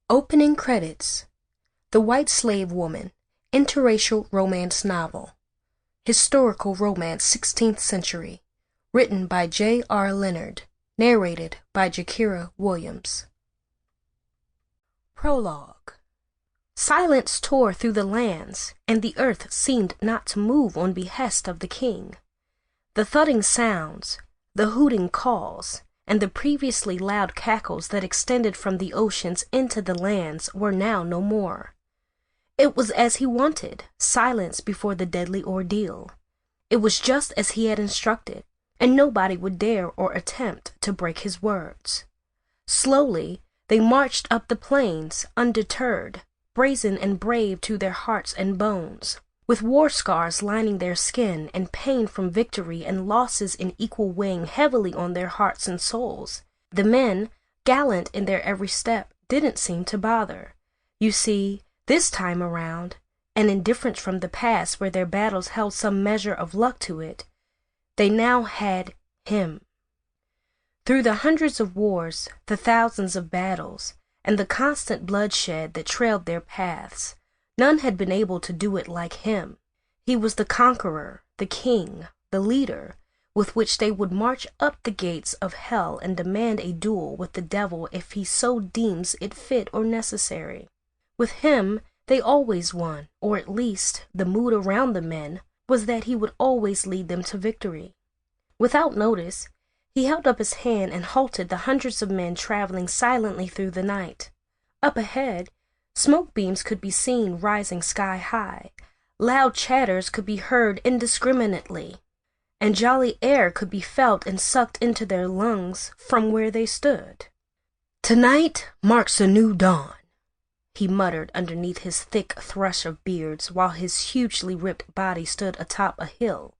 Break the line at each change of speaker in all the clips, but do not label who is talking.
Opening credits. The White Slave Woman, interracial romance novel. Historical romance 16th century. Written by J.R. Leonard. Narrated by Jakira Williams. Prologue. Silence tore through the lands, and the earth seemed not to move on behest of the king. The thudding sounds, the hooting calls, and the previously loud cackles that extended from the oceans into the lands were now no more. It was as he wanted, silence before the deadly ordeal. It was just as he had instructed, and nobody would dare or attempt to break his words. Slowly, they marched up the plains, undeterred, brazen and brave to their hearts and bones, with war scars lining their skin and pain from victory and losses in equal weighing heavily on their hearts and souls. The men, gallant in their every step, didn't seem to bother. You see, this time around, an indifference from the past where their battles held some measure of luck to it, they now had him. Through the hundreds of wars, the thousands of battles, and the constant bloodshed that trailed their paths, none had been able to do it like him. He was the conqueror, the king, the leader, with which they would march up the gates of hell and demand a duel with the devil if he so deems it fit or necessary. With him, they always won, or at least the mood around the men was that he would always lead them to victory. Without notice, he held up his hand and halted the hundreds of men traveling silently through the night. Up ahead, smoke beams could be seen rising sky high, loud chatters could be heard indiscriminately, and jolly air could be felt and sucked into their lungs from where they stood. "Tonight marks a new dawn," he muttered underneath his thick thrush of beards while his hugely ripped body stood atop a hill.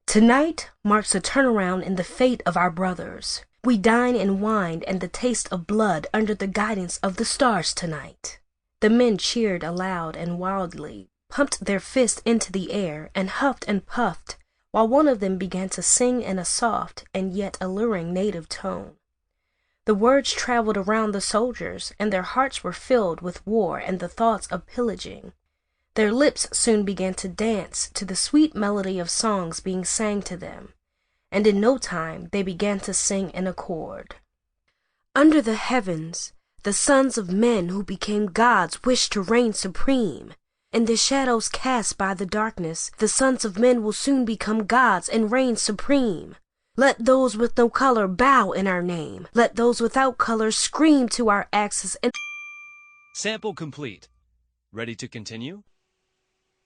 "Tonight marks a turnaround in the fate of our brothers. We dine in wine and the taste of blood under the guidance of the stars tonight." The men cheered aloud and wildly, pumped their fists into the air, and huffed and puffed, while one of them began to sing in a soft and yet alluring native tone. The words traveled around the soldiers, and their hearts were filled with war and the thoughts of pillaging. Their lips soon began to dance to the sweet melody of songs being sang to them, and in no time they began to sing in accord. "Under the heavens, the sons of men who became gods wish to reign supreme. In the shadows cast by the darkness, the sons of men will soon become gods and reign supreme. Let those with no color bow in our name. Let those without color scream to our axes and—"
Sample complete. Ready to continue?